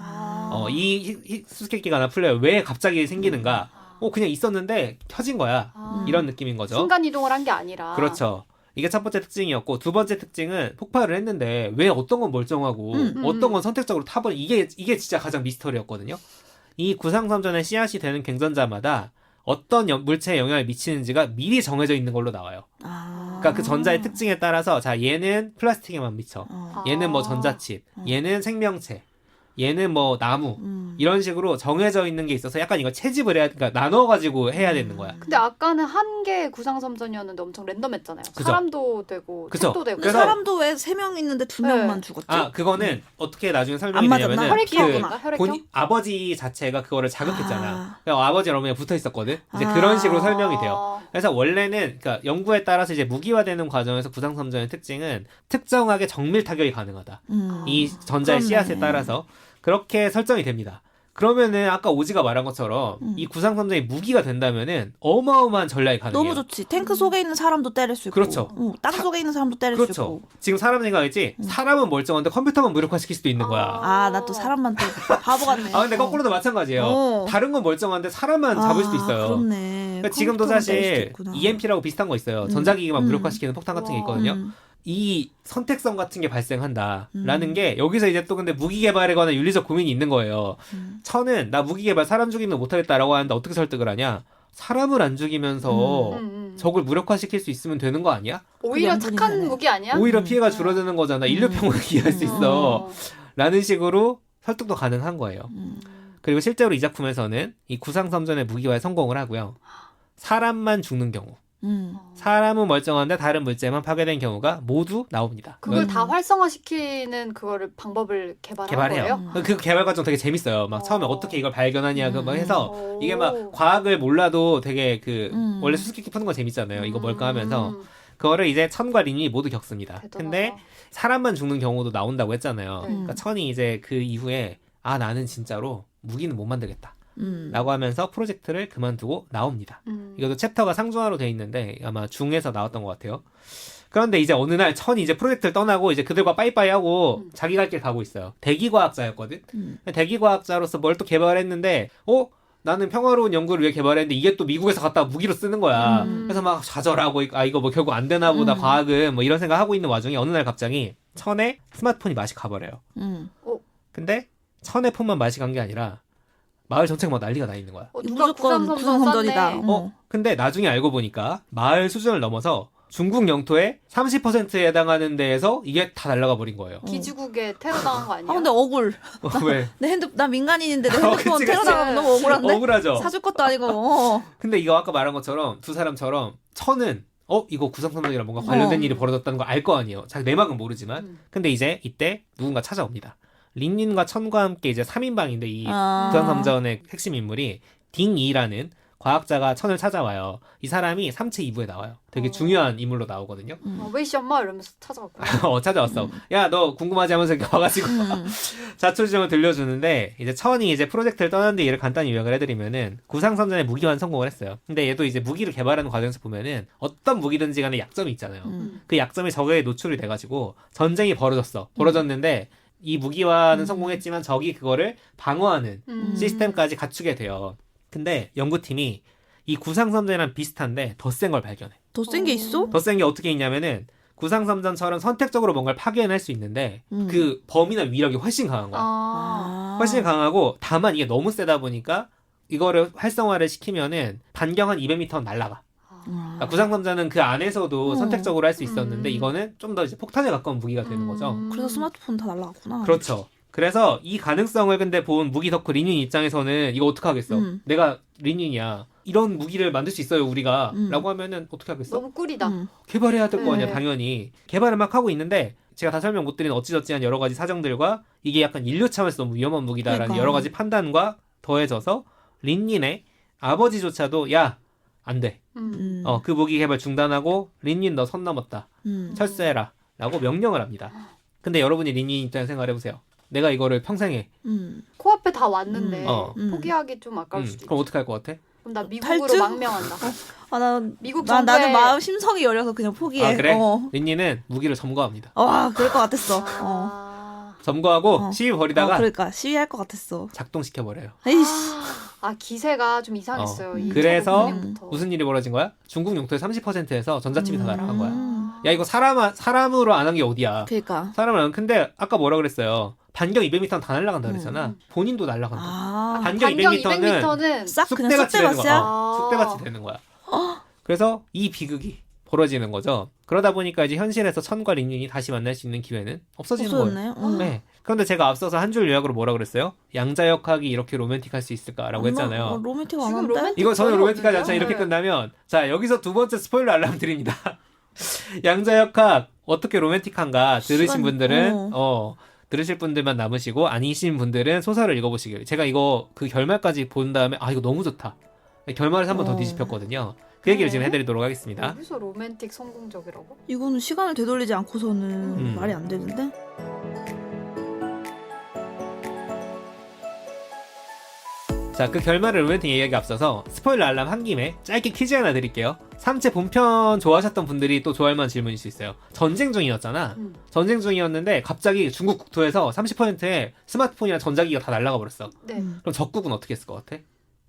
이 수수께끼가 하나 풀려요. 왜 갑자기 생기는가? 그냥 있었는데 켜진 거야. 이런 느낌인 거죠. 순간 이동을 한 게 아니라. 그렇죠. 이게 첫 번째 특징이었고 두 번째 특징은 폭발을 했는데 왜 어떤 건 멀쩡하고 어떤 건 선택적으로 타버린 이게 진짜 가장 미스터리였거든요. 이 구상섬전의 씨앗이 되는 굉전자마다 어떤 물체에 영향을 미치는지가 미리 정해져 있는 걸로 나와요. 그러니까 그 전자의 특징에 따라서 자 얘는 플라스틱에만 미쳐. 얘는 뭐 전자칩, 얘는 생명체, 얘는 뭐 나무 이런 식으로 정해져 있는 게 있어서 약간 이거 채집을 해야 그러니까 나눠가지고 해야 되는 거야. 근데 아까는 한 개의 구상섬전이었는데 엄청 랜덤했잖아요. 그죠. 사람도 되고 그죠. 책도 되고. 근데 그래서- 사람도 왜 3명 있는데 2명만 네. 죽었지? 그거는 어떻게 나중에 설명이 안 맞았나? 되냐면은 혈액형인가? 혈액형? 본인 아버지 자체가 그거를 자극했잖아. 그러니까 아버지 어머니가 붙어 있었거든. 이제 그런 식으로 설명이 돼요. 그래서 원래는 그러니까 연구에 따라서 이제 무기화되는 과정에서 구상섬전의 특징은 특정하게 정밀 타격이 가능하다. 이 전자의 그렇네. 씨앗에 따라서 그렇게 설정이 됩니다. 그러면은 아까 오지가 말한 것처럼 이 구상섬전이 무기가 된다면은 어마어마한 전략이 가능해요. 너무 좋지. 탱크 속에 있는 사람도 때릴 수 있고. 그렇죠. 땅 속에 있는 사람도 때릴 수 그렇죠. 있고. 지금 사람 생각했지. 사람은 멀쩡한데 컴퓨터만 무력화시킬 수도 있는 거야. 나 또 사람만 또 바보 같네. 근데 거꾸로도 마찬가지예요. 어. 다른 건 멀쩡한데 사람만 잡을 수도 있어요. 그렇네. 그러니까 지금도 컴퓨터만 때릴 수도 사실 있구나. EMP라고 비슷한 거 있어요. 전자기기만 무력화시키는 폭탄 같은 게 있거든요. 이 선택성 같은 게 발생한다라는 게 여기서 이제 또 근데 무기 개발에 관한 윤리적 고민이 있는 거예요. 천은 나 무기 개발 사람 죽이는 거 못하겠다라고 하는데 어떻게 설득을 하냐? 사람을 안 죽이면서 적을 무력화시킬 수 있으면 되는 거 아니야? 오히려 그게 착한 양분이네. 무기 아니야? 오히려 피해가 줄어드는 거잖아. 인류평을 기할 수 있어. 어. 라는 식으로 설득도 가능한 거예요. 그리고 실제로 이 작품에서는 이 구상섬전의 무기화에 성공을 하고요. 사람만 죽는 경우. 사람은 멀쩡한데 다른 물체만 파괴된 경우가 모두 나옵니다. 그걸 다 활성화시키는 그거를 방법을 개발한 개발해요. 거예요? 그 개발 과정 되게 재밌어요. 막 처음에 어떻게 이걸 발견하냐 그 막 해서 오. 이게 막 과학을 몰라도 되게 그 원래 수수께끼 푸는 거 재밌잖아요. 이거 뭘까 하면서 그거를 이제 천과 린이 모두 겪습니다. 대단하다. 근데 사람만 죽는 경우도 나온다고 했잖아요. 네. 그러니까 천이 이제 그 이후에 나는 진짜로 무기는 못 만들겠다. 라고 하면서 프로젝트를 그만두고 나옵니다. 이것도 챕터가 상중하로 돼 있는데 아마 중에서 나왔던 것 같아요. 그런데 이제 어느 날 천이 이제 프로젝트를 떠나고 이제 그들과 빠이빠이 하고 자기 갈 길 가고 있어요. 대기과학자였거든. 대기과학자로서 뭘 또 개발했는데 나는 평화로운 연구를 위해 개발했는데 이게 또 미국에서 갖다가 무기로 쓰는 거야. 그래서 막 좌절하고 이거 뭐 결국 안 되나 보다 과학은 뭐 이런 생각 하고 있는 와중에 어느 날 갑자기 천의 스마트폰이 맛이 가버려요. 근데 천의 폰만 맛이 간 게 아니라 마을 전체가 막 난리가 나 있는 거야. 누가 무조건 구상섬전이다. 썼네. 근데 나중에 알고 보니까 마을 수준을 넘어서 중국 영토의 30%에 해당하는 데에서 이게 다 날아가 버린 거예요. 기지국에 테러 당한 거 아니야? 근데 억울. 왜? 나 민간인인데 내 핸드폰 그치, 테러 그치. 당하면 너무 억울한데. 억울하죠. 사줄 것도 아니고. 근데 이거 아까 말한 것처럼 두 사람처럼 천은 이거 구상섬전이랑 뭔가 관련된 일이 벌어졌다는 걸 알 거 아니에요. 자기 내막은 모르지만. 근데 이제 이때 누군가 찾아옵니다. 린린과 천과 함께 이제 3인방인데 이 구상섬전의 핵심 인물이 딩이라는 과학자가 천을 찾아와요. 이 사람이 3체 2부에 나와요. 되게 중요한 인물로 나오거든요. 웨이시 엄마 이러면서 찾아갔고. 찾아왔어. 야, 너 궁금하지 하면서 이렇게 와가지고 자초지종을 들려주는데 이제 천이 이제 프로젝트를 떠난 뒤 일을 간단히 요약을 해드리면은 구상섬전에 무기화는 성공을 했어요. 근데 얘도 이제 무기를 개발하는 과정에서 보면은 어떤 무기든지 간에 약점이 있잖아요. 그 약점이 적에 노출이 돼가지고 전쟁이 벌어졌는데 이 무기화는 성공했지만 적이 그거를 방어하는 시스템까지 갖추게 돼요. 근데 연구팀이 이 구상섬전이랑 비슷한데 더 센 걸 발견해. 더 센 게 있어? 더 센 게 어떻게 있냐면은 구상섬전처럼 선택적으로 뭔가를 파괴해낼 수 있는데 그 범위나 위력이 훨씬 강한 거야. 훨씬 강하고 다만 이게 너무 세다 보니까 이거를 활성화를 시키면은 반경 한 200m는 날아가. 그러니까 구상탐자는 그 안에서도 선택적으로 할 수 있었는데 이거는 좀 더 이제 폭탄에 가까운 무기가 되는 거죠. 그래서 스마트폰 다 날라갔구나. 그렇죠. 그래서 이 가능성을 근데 본 무기 덕후 린윈 입장에서는 이거 어떻게 하겠어? 내가 린윈이야. 이런 무기를 만들 수 있어요 우리가 라고 하면은 어떻게 하겠어? 너무 꿀이다. 개발해야 될 거 아니야 네. 당연히. 개발을 막 하고 있는데 제가 다 설명 못 드린 어찌저찌한 여러 가지 사정들과 이게 약간 인류 차원에서 너무 위험한 무기다라는 그러니까. 여러 가지 판단과 더해져서 린윈의 아버지조차도 야 안 돼. 그 무기 개발 중단하고 린윈 너 선 넘었다. 철수해라 라고 명령을 합니다. 근데 여러분이 린윈 입장에 생각해보세요. 내가 이거를 평생 해. 코앞에 다 왔는데 어. 포기하기 좀 아까울 수도 있지. 그럼 어떻게 할 것 같아? 그럼 나 미국으로 탈주? 망명한다. 미국 정부에- 나는 마음 심성이 여려서 그냥 포기해. 아 그래? 린윈은 무기를 점거합니다. 와 그럴 것 같았어. 점거하고 시위 벌이다가 그러니까 시위할 것 같았어. 작동시켜버려요. 에이씨. 기세가 좀 이상했어요. 이 그래서 2009년부터. 무슨 일이 벌어진 거야? 중국 영토의 30%에서 전자칩이 다 날아간 거야. 음. 야 이거 사람으로 안 한 게 어디야? 그러니까. 사람을 안 근데 아까 뭐라 그랬어요? 반경 200m는 다 날아간다 그랬잖아. 본인도 날아간다. 아. 반경 200m는 싹 그냥 쑥대밭이 되는 쑥대밭이야? 거야. 쑥대밭이 되는 거야. 그래서 이 비극이 벌어지는 거죠. 그러다 보니까 이제 현실에서 천과 린윈이 다시 만날 수 있는 기회는 없어지는 거예요. 없어졌네요. 네. 그런데 제가 앞서서 한 줄 요약으로 뭐라 그랬어요? 양자역학이 이렇게 로맨틱할 수 있을까라고 했잖아요. 로맨틱 안 지금 한데? 로맨틱 이거 전혀 전혀 로맨틱하지 않죠. 없는데요? 이렇게 네. 끝나면 자 여기서 두 번째 스포일러 알람 드립니다. 양자역학 어떻게 로맨틱한가 들으신 시간- 분들은 들으실 분들만 남으시고 아니신 분들은 소설을 읽어보시길. 제가 이거 그 결말까지 본 다음에 아 이거 너무 좋다. 결말을 한 번 더 뒤집혔거든요. 그 얘기를 지금 해드리도록 하겠습니다. 여기서 로맨틱 성공적이라고? 이거는 시간을 되돌리지 않고서는 말이 안 되는데? 자, 그 결말을 로맨틱 얘기하기 앞서서 스포일러 알람 한 김에 짧게 퀴즈 하나 드릴게요. 3체 본편 좋아하셨던 분들이 또 좋아할 만한 질문일 수 있어요. 전쟁 중이었잖아. 전쟁 중이었는데 갑자기 중국 국토에서 30%의 스마트폰이랑 전자기기가 다 날아가 버렸어. 네. 그럼 적국은 어떻게 했을 것 같아?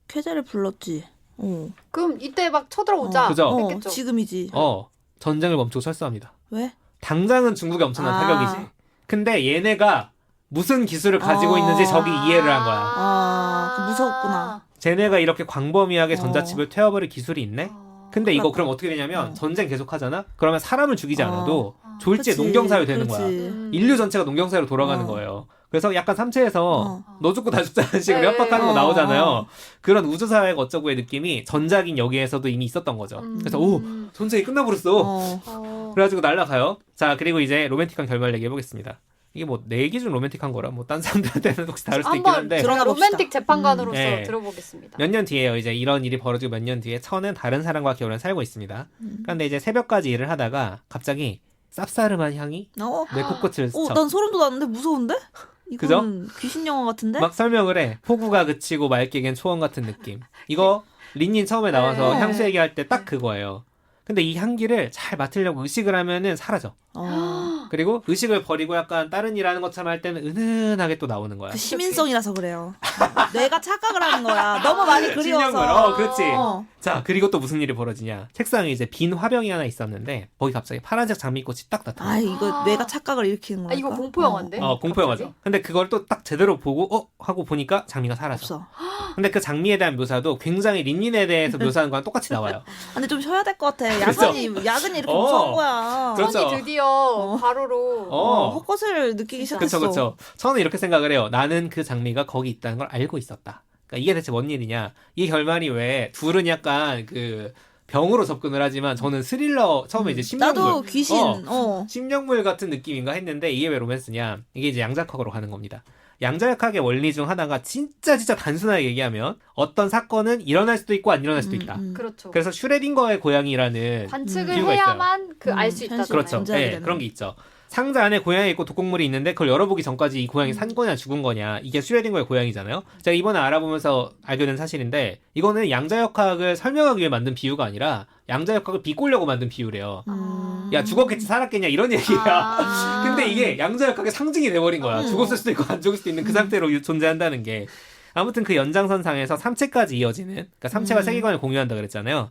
쾌재를 불렀지. 그럼 이때 막 쳐들어오자. 그죠? 했겠죠. 지금이지. 전쟁을 멈추고 철수합니다. 왜? 당장은 중국에 엄청난 아. 타격이지. 근데 얘네가 무슨 기술을 가지고 있는지 적이 이해를 한 거야. 그 무서웠구나. 쟤네가 이렇게 광범위하게 전자칩을 태워버릴 기술이 있네? 근데 이거 그렇다. 그럼 어떻게 되냐면 전쟁 계속하잖아? 그러면 사람을 죽이지 않아도 졸지에 그치, 농경사회 되는 거야. 그렇지. 인류 전체가 농경사회로 돌아가는 거예요. 그래서 약간 3체에서 너 죽고 나 죽자는 식으로 네. 협박하는 거 나오잖아요. 어. 그런 우주사회가 어쩌고의 느낌이 전작인 여기에서도 이미 있었던 거죠. 그래서 오 전쟁이 끝나버렸어. 그래가지고 날라가요. 자 그리고 이제 로맨틱한 결말 얘기해보겠습니다. 이게 뭐 내 기준 로맨틱한 거라 뭐 딴 사람들한테는 혹시 다를 수도 있긴 한번 한데 들어가 봅시다. 로맨틱 재판관으로서 네. 들어보겠습니다. 몇 년 뒤에요. 이제 이런 일이 벌어지고 몇 년 뒤에 천은 다른 사람과 결혼을 살고 있습니다. 그런데 이제 새벽까지 일을 하다가 갑자기 쌉싸름한 향이 내 코끝을 스쳐. 난 소름 돋았는데 무서운데? 그죠? 이건 귀신 영화 같은데? 막 설명을 해. 폭우가 그치고 맑게 갠 초원 같은 느낌. 이거 린닌 처음에 나와서 네. 향수 얘기할 때 딱 그거예요. 근데 이 향기를 잘 맡으려고 의식을 하면은 사라져. 그리고 의식을 버리고 약간 다른 일 하는 것처럼 할 때는 은은하게 또 나오는 거야. 그 시민성이라서 그래요. 내가 착각을 하는 거야. 너무 많이 신념을. 그리워서. 그렇지. 어. 자, 그리고 또 무슨 일이 벌어지냐. 책상에 이제 빈 화병이 하나 있었는데 거기 갑자기 파란색 장미꽃이 딱 나타나. 이거 내가 착각을 일으키는 거야. 이거 공포 영화인데? 공포 영화죠. 근데 그걸 또 딱 제대로 보고 하고 보니까 장미가 사라져. 없어. 근데 그 장미에 대한 묘사도 굉장히 린닌에 대해서 묘사하는 거랑 똑같이 나와요. 근데 좀 쉬어야 될 것 같아. 그렇죠. 야근이 이렇게 무서운 거야. 그렇죠. 천이 드디어 바로로 헛것을 느끼기 시작했어. 그렇죠. 저는 이렇게 생각을 해요. 나는 그 장미가 거기 있다는 걸 알고 있었다. 그러니까 이게 대체 뭔 일이냐? 이 결말이 왜 둘은 약간 그 병으로 접근을 하지만 저는 스릴러 처음에 이제 심령물 나도 귀신. 심령물 같은 느낌인가 했는데 이게 왜 로맨스냐? 이게 이제 양자역학으로 가는 겁니다. 양자역학의 원리 중 하나가 진짜 단순하게 얘기하면 어떤 사건은 일어날 수도 있고 안 일어날 수도 있다. 그렇죠. 그래서 슈레딩거의 고양이라는 관측을 이유가 해야만 알 수 있다. 현실. 그렇죠. 존재하게 네, 되는. 그런 게 있죠. 상자 안에 고양이 있고 독곡물이 있는데 그걸 열어보기 전까지 이 고양이 산 거냐 죽은 거냐 이게 슈레딩거의 고양이잖아요. 제가 이번에 알아보면서 알게 된 사실인데 이거는 양자역학을 설명하기 위해 만든 비유가 아니라 양자역학을 비꼬려고 만든 비유래요. 야 죽었겠지 살았겠냐 이런 얘기야. 근데 이게 양자역학의 상징이 돼버린 거야. 죽었을 수도 있고 안 죽을 수도 있는 그 상태로 존재한다는 게. 아무튼 그 연장선상에서 3체까지 이어지는 그러니까 3체가 세계관을 공유한다 그랬잖아요.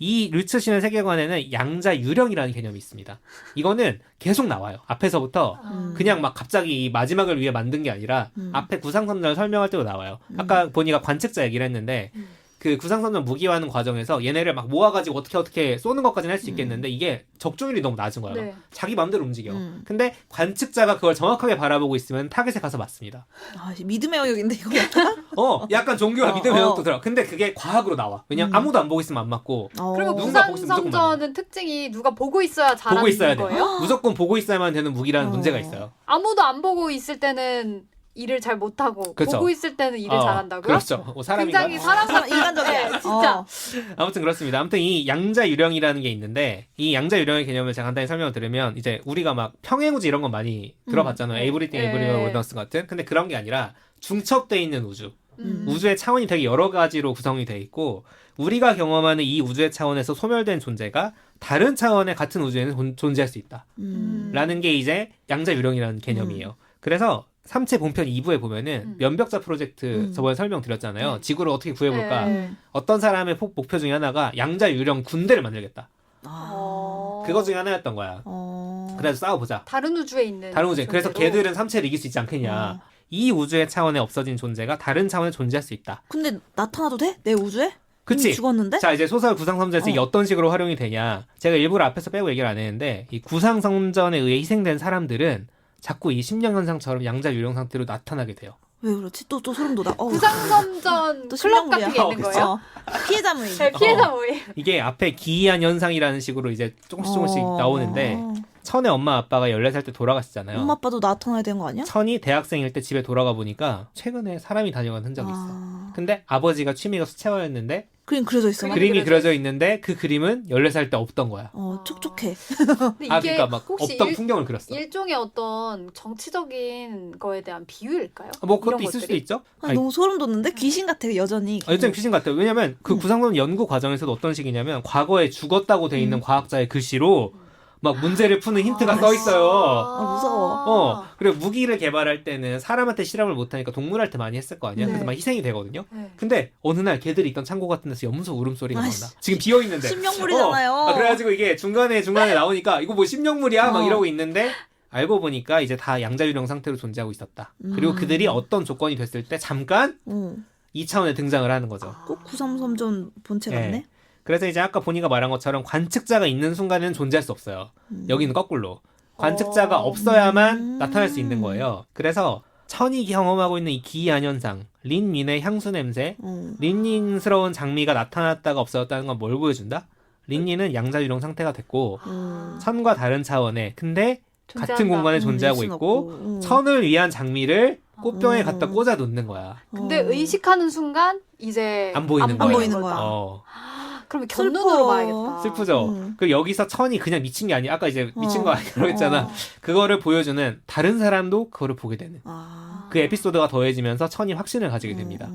이 류츠신의 세계관에는 양자 유령이라는 개념이 있습니다. 이거는 계속 나와요. 앞에서부터 그냥 막 갑자기 이 마지막을 위해 만든 게 아니라 앞에 구상선전을 설명할 때도 나와요. 아까 보니까 관측자 얘기를 했는데 그 구상선전 무기화하는 과정에서 얘네를 막 모아가지고 어떻게 쏘는 것까지는 할 수 있겠는데 이게 적중률이 너무 낮은 거야. 네. 자기 마음대로 움직여. 근데 관측자가 그걸 정확하게 바라보고 있으면 타겟에 가서 맞습니다. 아, 믿음의 영역인데 이거. 약간 종교와 믿음의 영역도 들어. 근데 그게 과학으로 나와. 왜냐면 아무도 안 보고 있으면 안 맞고 그리고 누군가 보고 있으면 무조건 구상선전은 특징이 누가 보고 있어야 보고 잘하는 있어야 돼. 거예요? 무조건 보고 있어야만 되는 무기라는 문제가 있어요. 아무도 안 보고 있을 때는 일을 잘 못하고 그쵸. 보고 있을 때는 일을 잘한다고요? 그렇죠. 사람인가? 굉장히 사람 인간적이야. 네, 진짜. 아무튼 그렇습니다. 아무튼 이 양자 유령이라는 게 있는데 이 양자 유령의 개념을 제가 간단히 설명을 드리면 이제 우리가 막 평행우주 이런 건 많이 들어봤잖아요. 에이브리띵 에이브리웨어 올더스 같은. 근데 그런 게 아니라 중첩돼 있는 우주. 우주의 차원이 되게 여러 가지로 구성이 돼 있고 우리가 경험하는 이 우주의 차원에서 소멸된 존재가 다른 차원의 같은 우주에는 존재할 수 있다. 라는 게 이제 양자 유령이라는 개념이에요. 그래서 삼체 본편 2부에 보면은 면벽자 프로젝트 저번에 설명드렸잖아요. 지구를 어떻게 구해볼까. 어떤 사람의 목표 중에 하나가 양자 유령 군대를 만들겠다. 그거 중에 하나였던 거야. 그래서 싸워보자. 다른 우주에 있는 다른 우주에. 그래서 존재로. 걔들은 삼체를 이길 수 있지 않겠냐. 이 우주의 차원에 없어진 존재가 다른 차원에 존재할 수 있다. 근데 나타나도 돼? 내 우주에? 그치? 이미 죽었는데? 자, 이제 소설 구상선전에서 이게 어떤 식으로 활용이 되냐. 제가 일부러 앞에서 빼고 얘기를 안 했는데 이 구상선전에 의해 희생된 사람들은 자꾸 이 심령현상처럼 양자 유령 상태로 나타나게 돼요. 왜 그렇지? 또 소름 돋아. 구상선전 또 클럽 같은 게 신명물이야. 있는 거예요? 피해자 모임. 네, 피해자 모임. 이게 앞에 기이한 현상이라는 식으로 이제 조금씩 나오는데 천의 엄마 아빠가 14살 때 돌아가시잖아요. 엄마 아빠도 나타나야 되는 거 아니야? 천이 대학생일 때 집에 돌아가 보니까 최근에 사람이 다녀간 흔적이 있어. 근데 아버지가 취미가 수채화였는데 그림 그려져 있어. 그림이 그려져 있는데 그 그림은 14살 때 없던 거야. 촉촉해. 근데 이게 그러니까 막 혹시 없던 풍경을 그렸어. 일종의 어떤 정치적인 거에 대한 비유일까요? 뭐 그것도 이런 있을 수도 것들이? 있죠. 아니, 너무 소름 돋는데? 귀신 같아 여전히. 일단 귀신 같아요. 왜냐면 그 구상론 연구 과정에서도 어떤 식이냐면 과거에 죽었다고 돼 있는 과학자의 글씨로 막 문제를 푸는 힌트가 써 있어요. 무서워. 그리고 무기를 개발할 때는 사람한테 실험을 못하니까 동물한테 많이 했을 거 아니야. 네. 그래서 막 희생이 되거든요. 네. 근데 어느 날 걔들이 있던 창고 같은 데서 염소 울음소리가 아이씨. 나온다. 지금 비어있는데. 신명물이잖아요. 그래가지고 이게 중간에 나오니까 이거 뭐 심령물이야? 막 이러고 있는데 알고 보니까 이제 다 양자유령 상태로 존재하고 있었다. 그리고 그들이 어떤 조건이 됐을 때 잠깐 2차원에 등장을 하는 거죠. 꼭 933전 본체 같네. 네. 그래서 이제 아까 보니가 말한 것처럼 관측자가 있는 순간에는 존재할 수 없어요. 여기는 거꾸로. 관측자가 없어야만 나타날 수 있는 거예요. 그래서 천이 경험하고 있는 이 기이한 현상, 린민의 향수 냄새, 린린스러운 장미가 나타났다가 없어졌다는 건 뭘 보여준다? 린린은 양자유령 상태가 됐고 천과 다른 차원에 근데 같은 존재한다. 공간에 존재하고 일순 있고 없고. 천을 위한 장미를 꽃병에 갖다 꽂아 놓는 거야. 근데 의식하는 순간 이제 안 보이는 안 거야. 보이는 거야. 그러면 슬퍼. 견눈으로 봐야겠다. 슬프죠. 그리고 여기서 천이 그냥 미친 게 아니야. 아까 이제 미친 거 아니라고 했잖아. 그거를 보여주는 다른 사람도 그거를 보게 되는. 그 에피소드가 더해지면서 천이 확신을 가지게 됩니다.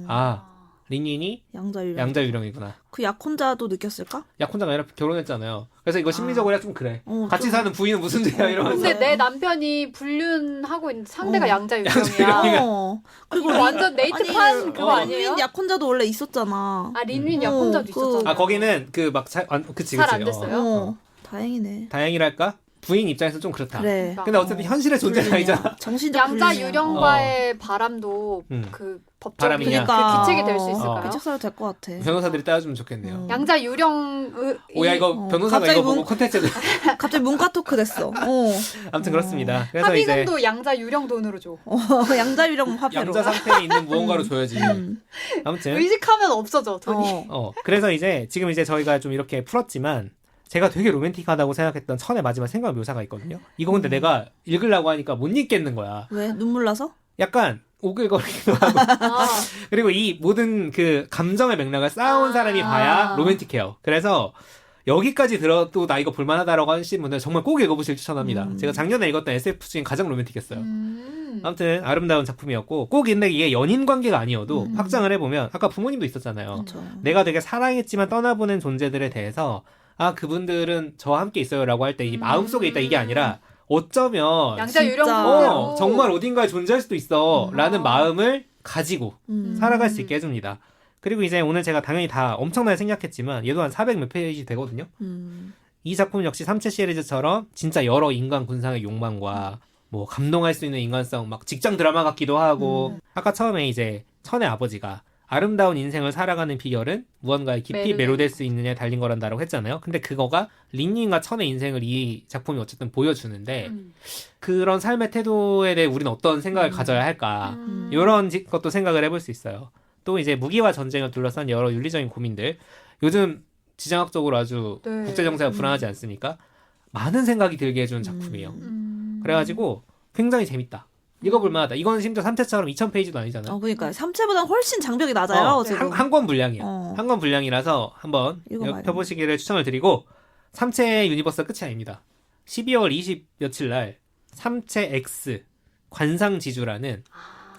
린린이 양자유령. 양자유령이구나. 그 약혼자도 느꼈을까? 약혼자가 아니라 결혼했잖아요. 그래서 이거 심리적으로 좀 그래. 같이 사는 부인은 무슨 죄야 이러면서. 근데 내 남편이 불륜하고 있는 상대가 양자유령이야. 양자유령이야. 그리고 이거 완전 네이트판 그거 아니에요? 린 약혼자도 원래 있었잖아. 린윈 약혼자도 있었잖아. 거기는 그 막 그치. 잘 안 됐어요? 다행이네. 다행이랄까? 부인 입장에서 좀 그렇다. 그래. 근데 어차피 현실의 존재는 아니잖아. 정신적 양자 불륜이야. 유령과의 바람도 그 법적인 바람이냐? 그러니까. 그 기책이 될 수 있을까요? 배척사도 될 것 같아. 변호사들이 따져주면 좋겠네요. 양자 유령 오야 이거 변호사가 갑자기 이거 보고 콘텐츠를 갑자기 문과 토크 됐어. 아무튼 그렇습니다. 그래서 합의금도 이제 양자 유령 돈으로 줘. 양자유령 화폐로. 양자 상태에 있는 무언가로 줘야지. 아무튼 의식하면 없어져 돈이. 그래서 이제 지금 이제 저희가 좀 이렇게 풀었지만 제가 되게 로맨틱하다고 생각했던 천의 마지막 생각 묘사가 있거든요. 이거 근데 내가 읽으려고 하니까 못 읽겠는 거야. 왜? 눈물 나서? 약간 오글거리기도 하고 그리고 이 모든 그 감정의 맥락을 쌓아온 사람이 봐야 로맨틱해요. 그래서 여기까지 들어도 나 이거 볼만하다라고 하시는 분들 정말 꼭 읽어보실 추천합니다. 제가 작년에 읽었던 SF 중에 가장 로맨틱했어요. 아무튼 아름다운 작품이었고 꼭 근데 이게 연인 관계가 아니어도 확장을 해보면 아까 부모님도 있었잖아요. 그쵸. 내가 되게 사랑했지만 떠나보낸 존재들에 대해서 그분들은 저와 함께 있어요라고 할 때 이 마음속에 있다 이게 아니라 어쩌면 양자 유령 진짜. 상태로 정말 어딘가에 존재할 수도 있어 라는 마음을 가지고 음. 살아갈 수 있게 해줍니다. 그리고 이제 오늘 제가 당연히 다 엄청나게 생략했지만 얘도 한 400 몇 페이지 되거든요. 이 작품 역시 삼체 시리즈처럼 진짜 여러 인간 군상의 욕망과 뭐 감동할 수 있는 인간성, 막 직장 드라마 같기도 하고 아까 처음에 이제 천의 아버지가 아름다운 인생을 살아가는 비결은 무언가에 깊이 매료될 수 있느냐에 달린 거란다라고 했잖아요. 근데 그거가 린님과 천의 인생을 이 작품이 어쨌든 보여주는데 그런 삶의 태도에 대해 우리는 어떤 생각을 가져야 할까 이런 것도 생각을 해볼 수 있어요. 또 이제 무기와 전쟁을 둘러싼 여러 윤리적인 고민들, 요즘 지정학적으로 아주 네. 국제정세가 불안하지 않습니까? 많은 생각이 들게 해주는 작품이에요. 그래가지고 굉장히 재밌다. 읽어볼 만하다. 이건 심지어 3채처럼 2000페이지도 아니잖아요. 그러니까 3채보다 훨씬 장벽이 낮아요. 지금. 한 권 분량이야. 어. 한 권 분량이라서 한번 읽어봐야겠네. 펴보시기를 추천을 드리고 3채 유니버스가 끝이 아닙니다. 12월 20 며칠 날 3채 X 관상지주라는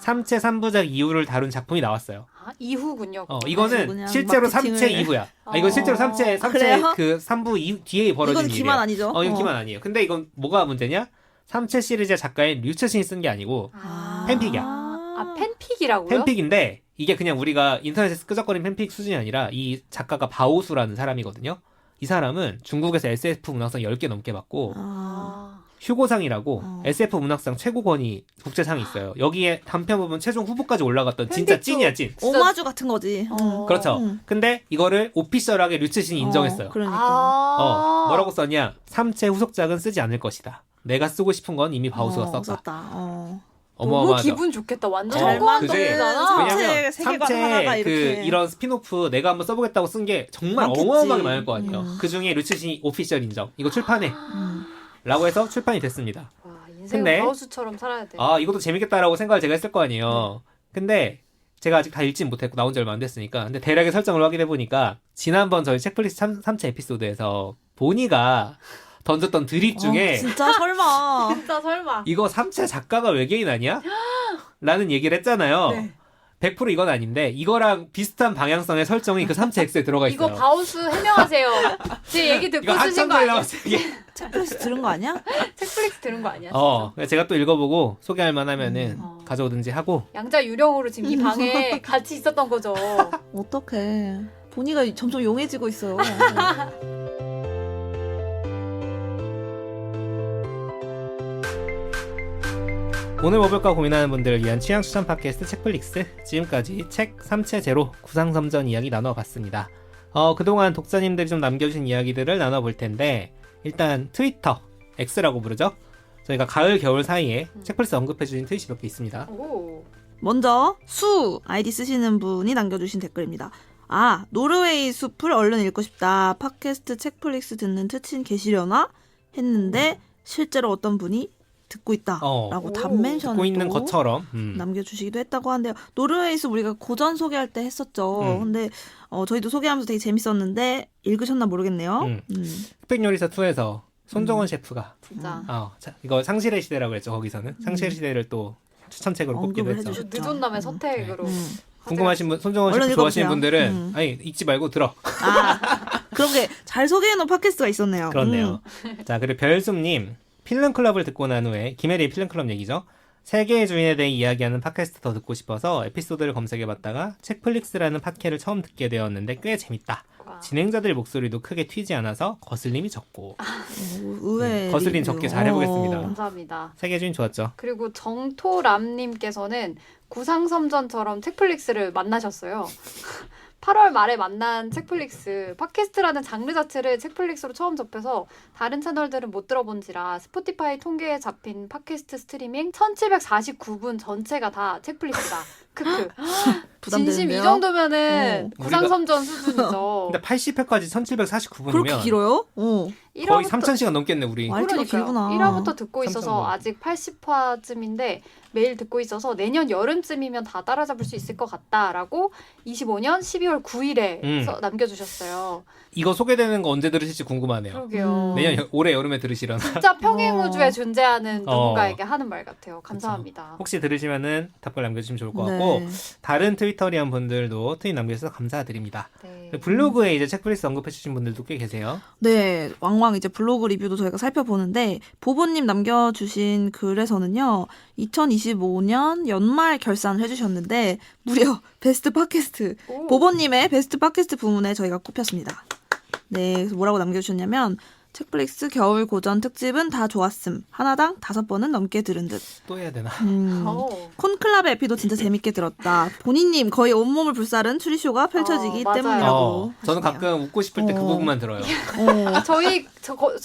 3채 3부작 이후를 다룬 작품이 나왔어요. 아, 이후군요. 이거는 그냥 실제로 마케팅을- 3채 이후야. 이건 실제로 3채 그래요? 그 3부 뒤에 벌어진 이건 일이에요. 기만 아니죠? 이건 기만 아니에요. 근데 이건 뭐가 문제냐? 3채 시리즈의 작가인 류채신이 쓴 게 아니고 팬픽이야. 아, 팬픽이라고요? 팬픽인데 이게 그냥 우리가 인터넷에서 끄적거리는 팬픽 수준이 아니라 이 작가가 바오수라는 사람이거든요. 이 사람은 중국에서 SF 문학상 10개 넘게 받고 아. 휴고상이라고 SF 문학상 최고권위 국제상이 있어요. 여기에 단편 부분 최종 후보까지 올라갔던 진짜 팬픽도 찐이야 찐. 오마주 같은 거지. 그렇죠. 응. 근데 이거를 오피셜하게 류채신이 인정했어요. 그러니까. 뭐라고 썼냐? 3채 후속작은 쓰지 않을 것이다. 내가 쓰고 싶은 건 이미 바우수가 썼다. 썼다. 너무 어마어마하죠. 기분 좋겠다. 완전 잘 성공한 그지? 덕이잖아. 왜냐면 세계관 하나가 3채 그 이렇게. 이런 스피노프 내가 한번 써보겠다고 쓴 게 정말 많겠지. 어마어마하게 많을 거 아니에요. 그 중에 류채신이 오피셜 인정. 이거 출판해. 라고 해서 출판이 됐습니다. 와, 인생은 근데- 바우스처럼 살아야 돼. 아 이것도 재밌겠다라고 생각을 제가 했을 거 아니에요. 근데 제가 아직 다 읽진 못했고 나온 지 얼마 안 됐으니까. 근데 대략의 설정을 확인해 보니까 지난번 저희 책플리스트 3채 에피소드에서 보니가 던졌던 드립 중에 진짜 설마. 진짜 설마. 이거 3채 작가가 외계인 아니야? 라는 얘기를 했잖아요. 네. 100% 이건 아닌데 이거랑 비슷한 방향성의 설정이 그 3채 X에 들어가 있어요. 이거 바우스 해명하세요. 제 얘기 듣고 이거 쓰신 한참 거 전에 아니야? 나왔어요. 이게. 책플릭스 들은 거 아니야? 책플릭스 들은 거 아니야? 진짜? 제가 또 읽어보고 소개할 만하면은 가져오든지 하고. 양자 유령으로 지금 이 방에 같이 있었던 거죠. 어떡해. 보니가 점점 용해지고 있어요. 오늘 뭐 볼까 고민하는 분들을 위한 취향 추천 팟캐스트 책플릭스. 지금까지 책 3채 제로 구상섬전 이야기 나눠봤습니다. 그동안 독자님들이 좀 남겨주신 이야기들을 나눠볼 텐데 일단 트위터 X라고 부르죠. 저희가 가을 겨울 사이에 책플릭스 언급해주신 트윗이 몇 개 있습니다. 오. 먼저 수 아이디 쓰시는 분이 남겨주신 댓글입니다. 노르웨이 숲을 얼른 읽고 싶다. 팟캐스트 책플릭스 듣는 특친 계시려나? 했는데 실제로 어떤 분이 듣고 있다 라고 오. 답멘션을 듣고 있는 또 것처럼. 남겨주시기도 했다고 하는데요. 노르웨이 숲 우리가 고전 소개할 때 했었죠. 근데 저희도 소개하면서 되게 재밌었는데 읽으셨나 모르겠네요. 흑백요리사 2에서 손정원 셰프가 진짜. 이거 상실의 시대라고 했죠. 거기서는 상실의 시대를 또 추천책으로 꼽기도 언급을 했죠. 해주셨죠. 늦었남의 선택으로. 궁금하신 분, 손정원 얼른 셰프 좋아하시는 읽어보세요. 분들은 아니 읽지 말고 들어. 그런 게 잘 소개해놓은 팟캐스트가 있었네요. 그렇네요. 자, 그리고 별숨님 필름클럽을 듣고 난 후에 김혜리의 필름클럽 얘기죠. 세계의 주인에 대해 이야기하는 팟캐스트 더 듣고 싶어서 에피소드를 검색해봤다가 책플릭스라는 팟캐를 처음 듣게 되었는데 꽤 재밌다. 와. 진행자들 목소리도 크게 튀지 않아서 거슬림이 적고. 의외 거슬림 리뷰. 적게 잘 해보겠습니다. 감사합니다. 세계의 주인 좋았죠. 그리고 정토람님께서는 구상섬전처럼 책플릭스를 만나셨어요. 8월 말에 만난 책플릭스 팟캐스트라는 장르 자체를 책플릭스로 처음 접해서 다른 채널들은 못 들어본지라 스포티파이 통계에 잡힌 팟캐스트 스트리밍 1749분 전체가 다 책플릭스다. 크크. 부담되는데요? 진심 이 정도면은 우리가- 구상섬전 수준이죠. 근데 80회까지 1749분이면 그렇게 길어요? 거의 3000시간 넘겠네 우리. 와. 길구나. 1화부터 듣고 있어서 3,000번. 아직 80화쯤인데 매일 듣고 있어서 내년 여름쯤이면 다 따라잡을 수 있을 것 같다라고 25년 12월 9일에 남겨주셨어요. 이거 소개되는 거 언제 들으실지 궁금하네요. 그러게요. 내년 올해 여름에 들으시려나. 진짜 평행우주에 존재하는 누군가에게 하는 말 같아요. 감사합니다. 혹시 들으시면은 답글 남겨주시면 좋을 것 같고 주시고 네. 다른 트위터리한 분들도 트윗 남겨주셔서 감사드립니다. 네. 블로그에 이제 책플릭스 언급해주신 분들도 꽤 계세요. 네, 왕왕 이제 블로그 리뷰도 저희가 살펴보는데 보보님 남겨주신 글에서는요 2025년 연말 결산을 해주셨는데 무려 베스트 팟캐스트 오. 보보님의 베스트 팟캐스트 부문에 저희가 꼽혔습니다. 네, 그래서 뭐라고 남겨주셨냐면 책플릭스 겨울 고전 특집은 다 좋았음. 하나당 5번은 넘게 들은 듯. 또 해야 되나? 오. 콘클라베 에피도 진짜 재밌게 들었다. 본인님 거의 온몸을 불사른 추리쇼가 펼쳐지기 맞아요. 때문이라고 저는 하시네요. 가끔 웃고 싶을 때 그 어. 부분만 들어요.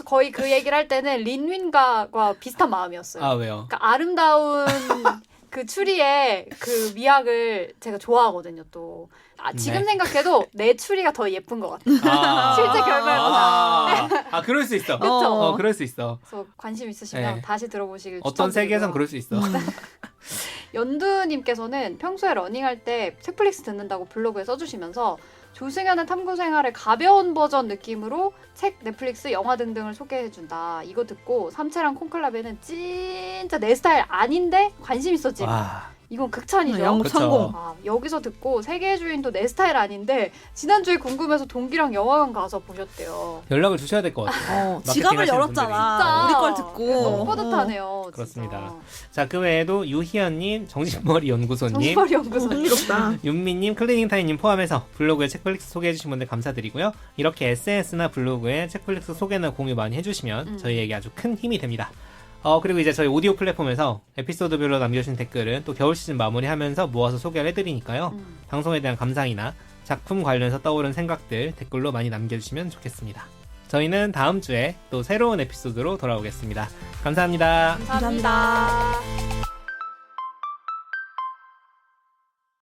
거의 그 얘기를 할 때는 린윈과 비슷한 마음이었어요. 아 왜요? 그러니까 아름다운 그 추리의 그 미학을 제가 좋아하거든요. 또 지금 네. 생각해도 내 추리가 더 예쁜 것 같아요. 아, 실제 결말보다. 그럴 수 있어. 그쵸? 그럴 수 있어. 그래서 관심 있으시면 네. 다시 들어보시길 어떤 추천드리고요. 세계에선 그럴 수 있어. 연두님께서는 평소에 러닝할 때 책플릭스 듣는다고 블로그에 써주시면서 조승연의 탐구 생활의 가벼운 버전 느낌으로 책, 넷플릭스, 영화 등등을 소개해준다. 이거 듣고 삼체랑 콘클라베는 진짜 내 스타일 아닌데 관심 있었지. 와, 이건 극찬이죠. 영국 그쵸. 성공. 아, 여기서 듣고 세계의 주인도 내 스타일 아닌데 지난주에 궁금해서 동기랑 영화관 가서 보셨대요. 연락을 주셔야 될 것 같아요. 마케팅 지갑을 하시는 열었잖아. 우리 걸 듣고. 너무 뿌듯하네요. 진짜. 그렇습니다. 자, 그 외에도 유희연님, 정신머리 연구소님, 정신머리 연구소. 흥미롭다. 윤미님, 클리닝타임님 포함해서 블로그에 책플릭스 소개해주신 분들 감사드리고요. 이렇게 SNS나 블로그에 책플릭스 소개나 공유 많이 해주시면 저희에게 아주 큰 힘이 됩니다. 그리고 이제 저희 오디오 플랫폼에서 에피소드별로 남겨주신 댓글은 또 겨울 시즌 마무리하면서 모아서 소개를 해드리니까요. 방송에 대한 감상이나 작품 관련해서 떠오른 생각들 댓글로 많이 남겨주시면 좋겠습니다. 저희는 다음 주에 또 새로운 에피소드로 돌아오겠습니다. 감사합니다. 감사합니다.